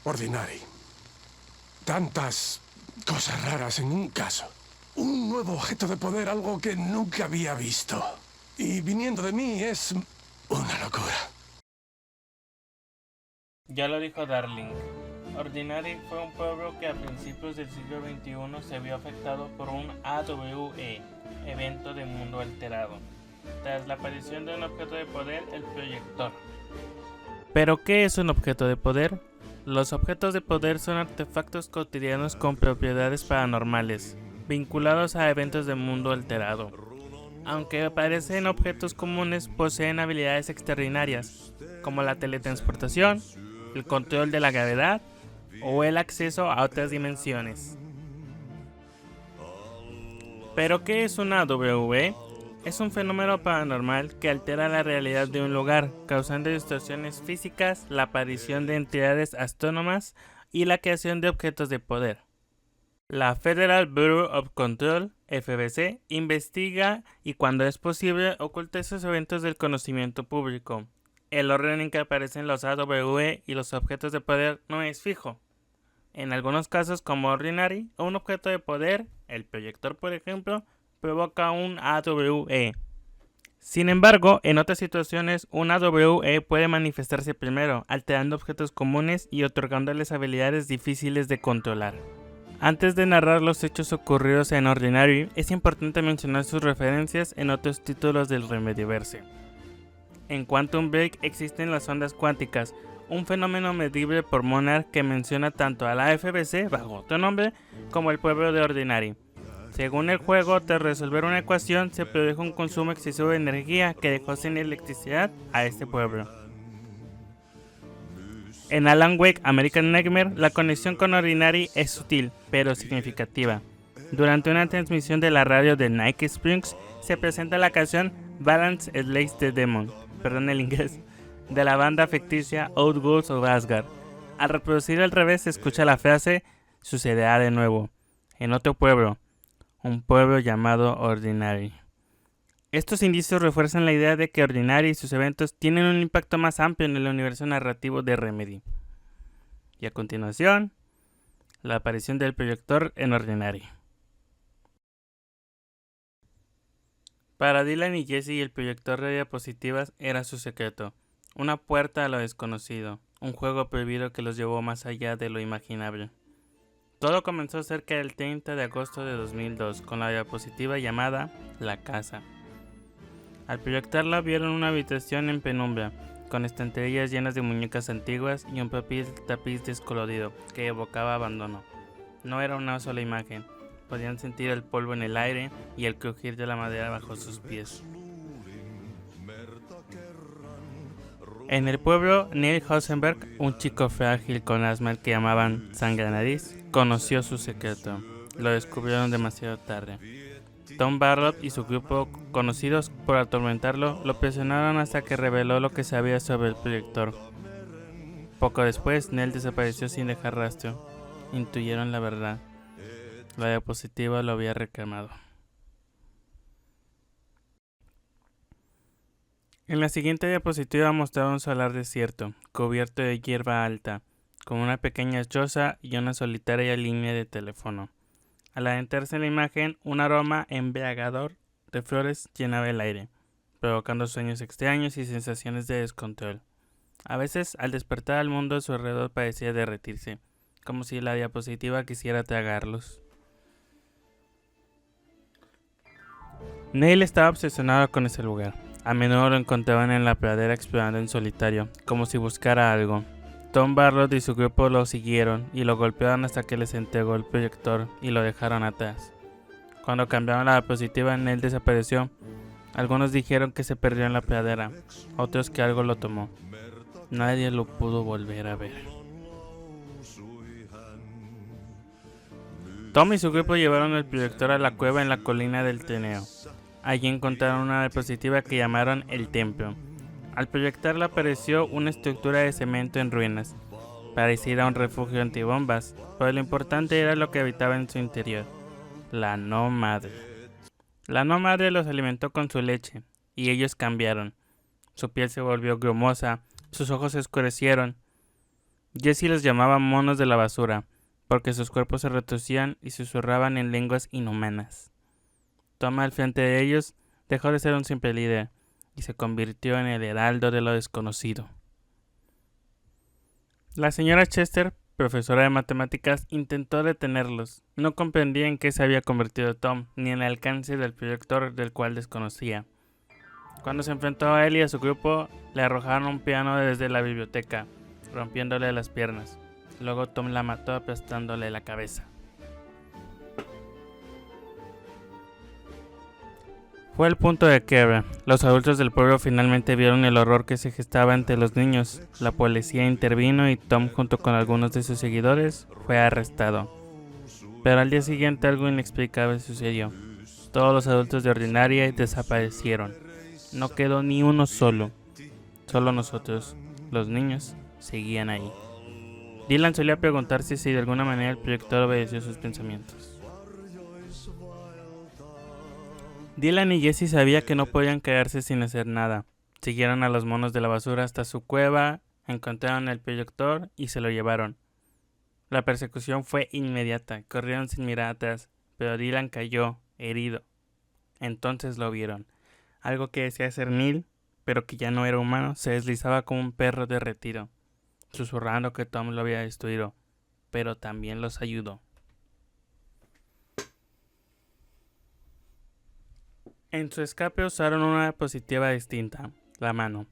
Ordinary. Tantas cosas raras en un caso. Un nuevo objeto de poder, algo que nunca había visto. Y viniendo de mí es una locura. Ya lo dijo Darling. Ordinary fue un pueblo que a principios del siglo XXI se vio afectado por un AWE, evento de mundo alterado, tras la aparición de un objeto de poder, el proyector. ¿Pero qué es un objeto de poder? Los objetos de poder son artefactos cotidianos con propiedades paranormales, vinculados a eventos de mundo alterado. Aunque parecen objetos comunes, poseen habilidades extraordinarias, como la teletransportación, el control de la gravedad o el acceso a otras dimensiones. ¿Pero qué es una AWE? Es un fenómeno paranormal que altera la realidad de un lugar, causando distorsiones físicas, la aparición de entidades astrónomas y la creación de objetos de poder. La Federal Bureau of Control, FBC, investiga y cuando es posible oculta esos eventos del conocimiento público. El orden en que aparecen los AWE y los objetos de poder no es fijo. En algunos casos, como Ordinary, un objeto de poder, el proyector por ejemplo, provoca un AWE. Sin embargo, en otras situaciones, un AWE puede manifestarse primero, alterando objetos comunes y otorgándoles habilidades difíciles de controlar. Antes de narrar los hechos ocurridos en Ordinary, es importante mencionar sus referencias en otros títulos del Remediverse. En Quantum Break existen las ondas cuánticas, un fenómeno medible por Monarch que menciona tanto a la FBC bajo otro nombre como el pueblo de Ordinary. Según el juego, tras resolver una ecuación se produjo un consumo excesivo de energía que dejó sin electricidad a este pueblo. En Alan Wake American Nightmare, la conexión con Ordinary es sutil, pero significativa. Durante una transmisión de la radio de Night Springs, se presenta la canción Balance Slays the Demon, perdón el inglés, de la banda ficticia Old Ghouls of Asgard. Al reproducir al revés se escucha la frase "sucederá de nuevo", en otro pueblo, un pueblo llamado Ordinary. Estos indicios refuerzan la idea de que Ordinary y sus eventos tienen un impacto más amplio en el universo narrativo de Remedy. Y a continuación, la aparición del proyector en Ordinary. Para Dylan y Jesse, el proyector de diapositivas era su secreto, una puerta a lo desconocido, un juego prohibido que los llevó más allá de lo imaginable. Todo comenzó cerca del 30 de agosto de 2002 con la diapositiva llamada La Casa. Al proyectarla vieron una habitación en penumbra, con estanterías llenas de muñecas antiguas y un tapiz descolorido que evocaba abandono. No era una sola imagen, podían sentir el polvo en el aire y el crujir de la madera bajo sus pies. En el pueblo, Neil Hosenberg, un chico frágil con asma al que llamaban Sangranariz, conoció su secreto. Lo descubrieron demasiado tarde. Tom Barrott y su grupo, conocidos por atormentarlo, lo presionaron hasta que reveló lo que sabía sobre el proyector. Poco después, Neil desapareció sin dejar rastro. Intuyeron la verdad. La diapositiva lo había reclamado. En la siguiente diapositiva mostraba un solar desierto, cubierto de hierba alta, con una pequeña choza y una solitaria línea de teléfono. Al adentrarse en la imagen, un aroma embriagador de flores llenaba el aire, provocando sueños extraños y sensaciones de descontrol. A veces, al despertar al mundo a su alrededor parecía derretirse, como si la diapositiva quisiera tragarlos. Neil estaba obsesionado con ese lugar. A menudo lo encontraban en la pradera explorando en solitario, como si buscara algo. Tom Barrott y su grupo lo siguieron y lo golpearon hasta que les entregó el proyector y lo dejaron atrás. Cuando cambiaron la diapositiva, Neil desapareció. Algunos dijeron que se perdió en la pradera, otros que algo lo tomó. Nadie lo pudo volver a ver. Tom y su grupo llevaron el proyector a la cueva en la colina del Trineo. Allí encontraron una diapositiva que llamaron el templo. Al proyectarla apareció una estructura de cemento en ruinas, parecida a un refugio antibombas, pero lo importante era lo que habitaba en su interior, la no madre. La no madre los alimentó con su leche, y ellos cambiaron. Su piel se volvió grumosa, sus ojos se oscurecieron. Jesse los llamaba monos de la basura, porque sus cuerpos se retorcían y susurraban en lenguas inhumanas. Tom, al frente de ellos, dejó de ser un simple líder y se convirtió en el heraldo de lo desconocido. La señora Chester, profesora de matemáticas, intentó detenerlos. No comprendía en qué se había convertido Tom, ni en el alcance del proyector del cual desconocía. Cuando se enfrentó a él y a su grupo, le arrojaron un piano desde la biblioteca, rompiéndole las piernas. Luego Tom la mató aplastándole la cabeza. Fue el punto de quiebre. Los adultos del pueblo finalmente vieron el horror que se gestaba entre los niños. La policía intervino y Tom, junto con algunos de sus seguidores, fue arrestado. Pero al día siguiente algo inexplicable sucedió. Todos los adultos de Ordinary desaparecieron. No quedó ni uno solo. Solo nosotros, los niños, seguían ahí. Dylan solía preguntarse si de alguna manera el proyector obedeció sus pensamientos. Dylan y Jesse sabían que no podían quedarse sin hacer nada. Siguieron a los monos de la basura hasta su cueva, encontraron el proyector y se lo llevaron. La persecución fue inmediata, corrieron sin mirar atrás, pero Dylan cayó, herido. Entonces lo vieron. Algo que decía ser Neil, pero que ya no era humano, se deslizaba como un perro derretido, susurrando que Tom lo había destruido, pero también los ayudó. En su escape usaron una diapositiva distinta, la mano.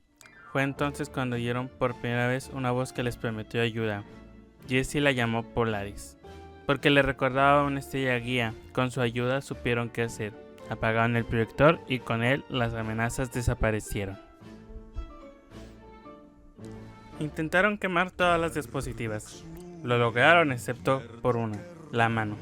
Fue entonces cuando oyeron por primera vez una voz que les prometió ayuda. Jesse la llamó Polaris, porque le recordaba una estrella guía. Con su ayuda supieron qué hacer. Apagaron el proyector y con él las amenazas desaparecieron. Intentaron quemar todas las diapositivas. Lo lograron excepto por una, la mano.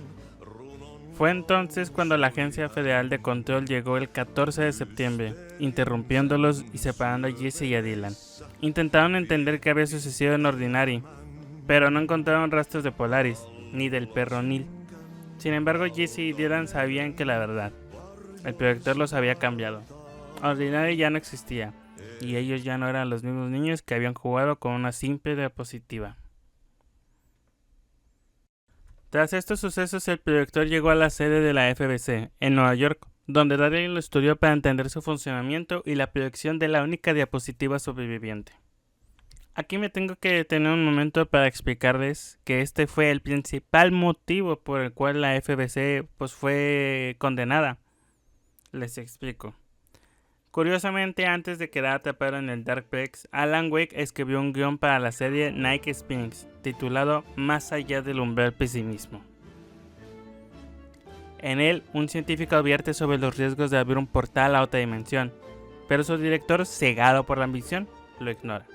Fue entonces cuando la Agencia Federal de Control llegó el 14 de septiembre, interrumpiéndolos y separando a Jesse y a Dylan. Intentaron entender qué había sucedido en Ordinary, pero no encontraron rastros de Polaris, ni del perro Neil. Sin embargo, Jesse y Dylan sabían que la verdad. El proyector los había cambiado. Ordinary ya no existía, y ellos ya no eran los mismos niños que habían jugado con una simple diapositiva. Tras estos sucesos, el proyector llegó a la sede de la FBC, en Nueva York, donde Daryl lo estudió para entender su funcionamiento y la proyección de la única diapositiva sobreviviente. Aquí me tengo que detener un momento para explicarles que este fue el principal motivo por el cual la FBC fue condenada. Les explico. Curiosamente, antes de quedar atrapado en el Darkplex, Alan Wake escribió un guión para la serie Night Sphinx, titulado Más allá del umbral pesimismo. En él, un científico advierte sobre los riesgos de abrir un portal a otra dimensión, pero su director, cegado por la ambición, lo ignora.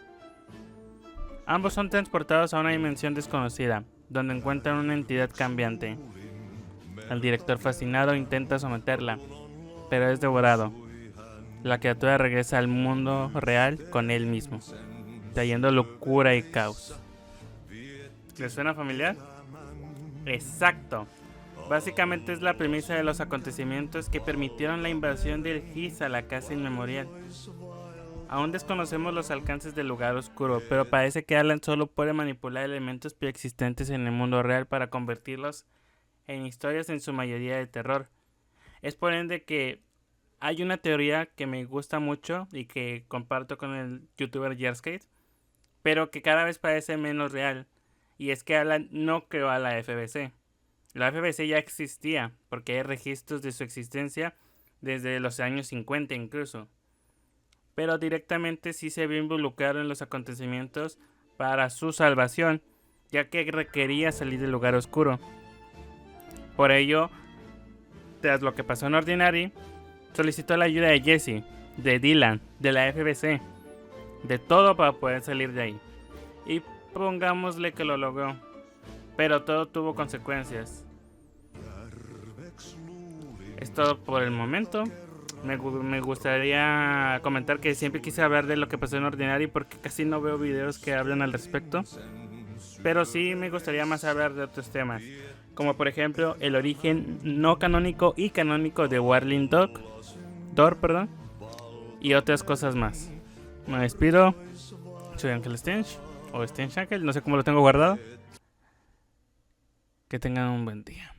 Ambos son transportados a una dimensión desconocida, donde encuentran una entidad cambiante. El director, fascinado, intenta someterla, pero es devorado. La criatura regresa al mundo real con él mismo, trayendo locura y caos. ¿Les suena familiar? Exacto. Básicamente es la premisa de los acontecimientos que permitieron la invasión del His a la casa inmemorial. Aún desconocemos los alcances del lugar oscuro, pero parece que Alan solo puede manipular elementos preexistentes en el mundo real para convertirlos en historias en su mayoría de terror. Es por ende que hay una teoría que me gusta mucho y que comparto con el youtuber Jerskate, pero que cada vez parece menos real, y es que Alan no creó a la FBC. La FBC ya existía, porque hay registros de su existencia desde los años 50 incluso, pero directamente sí se vio involucrado en los acontecimientos para su salvación, ya que requería salir del lugar oscuro. Por ello, tras lo que pasó en Ordinary, solicitó la ayuda de Jesse, de Dylan, de la FBC, de todo para poder salir de ahí. Y pongámosle que lo logró, pero todo tuvo consecuencias. Es todo por el momento. Me gustaría comentar que siempre quise hablar de lo que pasó en Ordinary porque casi no veo videos que hablan al respecto. Pero sí me gustaría más hablar de otros temas, como por ejemplo el origen no canónico y canónico de Warling Door, y otras cosas más. Me despido, soy Ángel Stench, o Stein Shackle, no sé cómo lo tengo guardado. Que tengan un buen día.